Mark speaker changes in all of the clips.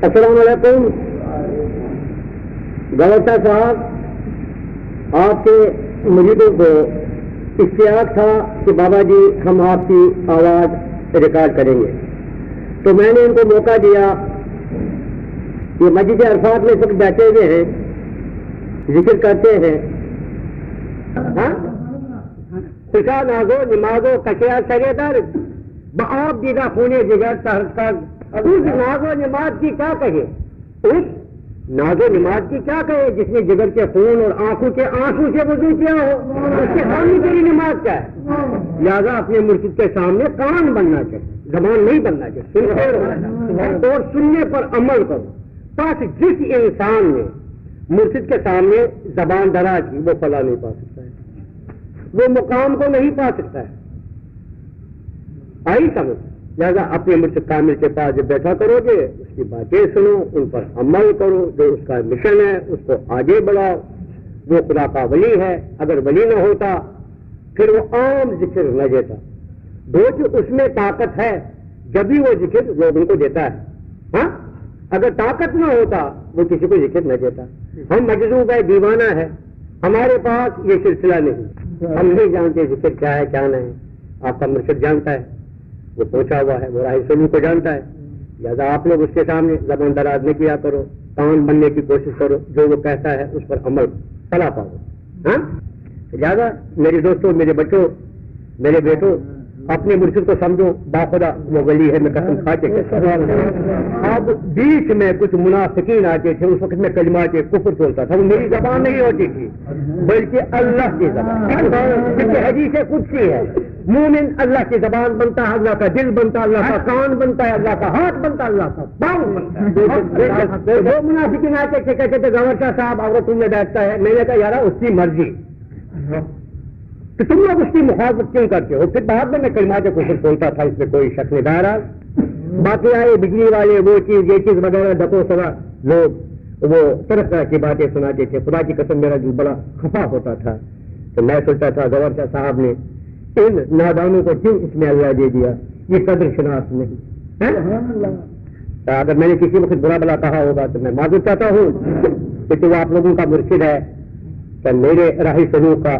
Speaker 1: السلام علیکم. گورتا صاحب, آپ کے مریدوں کو اشتیاق تھا کہ بابا جی ہم آپ کی آواز ریکارڈ کریں گے, تو میں نے ان کو موقع دیا کہ مسجد عرفات میں سب بیٹھے ہوئے ہیں, ذکر کرتے ہیں. خوشا نازو نمازو کشیا سرے در بآب دیدہ خونے جگر تحت. اس ناز و نماز کی کیا کہے, اس ناز و نماز کی کیا کہے جس نے جگر کے خون اور آنکھوں کے آنسو سے وضو کیا ہو, اس کے سامنے تیری نماز کیا ہے؟ لہٰذا اپنے مرشد کے سامنے کان بننا چاہیے, زبان نہیں بننا چاہیے, سنتے رہو اور سننے پر عمل کرو. بس جس انسان نے مرشد کے سامنے زبان درا کی وہ فلاح نہیں پا سکتا ہے, وہ مقام کو نہیں پا سکتا ہے. آئی سمجھ. لہٰذا اپنے مرشد کامل کے پاس جب بیٹھا کرو گے اس کی باتیں سنو, ان پر عمل کرو, جو اس کا مشن ہے اس کو آگے بڑھاؤ. وہ خدا کا ولی ہے, اگر ولی نہ ہوتا پھر وہ عام ذکر نہ دیتا. اس میں طاقت ہے جبھی وہ ذکر لوگوں کو دیتا ہے. ہاں, اگر طاقت نہ ہوتا وہ کسی کو ذکر نہ دیتا. ہم مجذوب ہے, دیوانہ ہے, ہمارے پاس یہ سلسلہ نہیں, ہم نہیں جانتے ذکر کیا ہے کیا نہیں. آپ کا مرشد جانتا ہے, وہ پہنچا ہوا ہے, وہ راہ سلوک کو جانتا ہے. لہٰذا آپ لوگ اس کے سامنے زبان دراز نہیں کیا کرو, کان بننے کی کوشش کرو, جو وہ کہتا ہے اس پر عمل چلا پاؤ. ہاں, لہٰذا میرے دوستوں, میرے بچوں, میرے بیٹوں, اپنے مرشد کو سمجھو باخدا وہ ولی ہے. میں قسم کھا کے اب بیچ میں کچھ منافقین آتے تھے, اس وقت میں کلمات کفر بولتا تھا, وہ میری زبان نہیں ہوتی تھی بلکہ اللہ کی زبان, جبکہ حدیث قدسی ہے. مومن اللہ کی زبان بنتا ہے, اللہ کا دل بنتا ہے, اللہ کا کان بنتا ہے, اللہ کا ہاتھ بنتا ہے, اللہ کا پاؤں بنتا ہے. وہ منافقین آتے تھے, کہتے تھے گورتا صاحب اگر تم نے بیٹھتا ہے. میں نے کہا یار اس کی مرضی, تو تم لوگ اس کی مخالفت کیوں کرتے ہو؟ پھر بعد میں کلمات کفر بولتا تھا, اس میں کوئی شک نہیں دار. باقی آئے بجلی والے, وہ چیز یہ چیز وغیرہ ڈکو سوا لوگ وہ طرح طرح کی باتیں سناتے تھے. خدا کی قسم میرا جو بڑا خفا ہوتا تھا, تو میں سوچتا تھا گورتا صاحب نے ان نادانوں کو کیوں اس میں اللہ دے دیا, یہ قدر شناس نہیں. اگر میں نے کسی وقت برا بلا کہا ہوگا تو میں معذرت چاہتا ہوں, کہ وہ آپ لوگوں کا مرشد ہے, کہ میرے راہ سلوک کا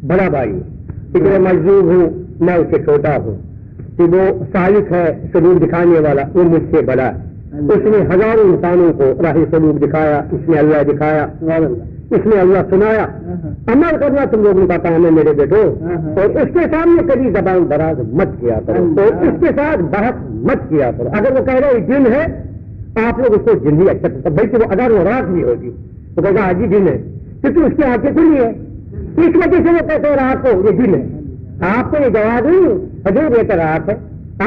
Speaker 1: بڑا بھائی, کہ میں مجذوب ہوں, میں اس سے چھوٹا ہوں. کہ وہ سالک ہے, سلوک دکھانے والا, وہ مجھ سے بڑا ہے. اس نے ہزاروں انسانوں کو راہ سلوک دکھایا, اس نے اللہ دکھایا, اس نے اللہ سنایا. عمل کرنا تم لوگوں کا کام ہے میرے بیٹو, اور اس کے سامنے کبھی زبان دراز مت کیا کرو, اور اس کے ساتھ بحث مت کیا کرو. اگر وہ کہہ رہے جن ہے, آپ لوگ اس کو جن ہی اچھا کرتے, بلکہ وہ اگر وہ رات بھی ہوگی تو کہے گا حاجی جن ہے, کیونکہ اس کی آنکھیں کھلی ہے, اس وجہ سے وہ کہتے ہیں رات کو یہ جن ہے. آپ کو یہ جواب نہیں, حضور یہ رات ہے,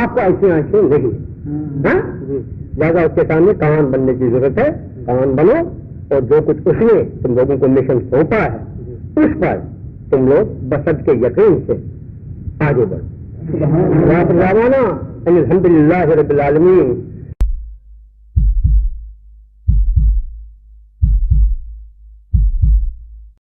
Speaker 1: آپ کو ایسی آنکھیں نہیں. ہاں, لہٰذا اس کے سامنے کان بننے کی ضرورت ہے. کان بنو, اور جو کچھ اس نے تم لوگوں کو مشن سونپا ہے اس پر تم لوگ بسد کے یقین سے آگے بڑھو. الحمد للہ رب العالمین.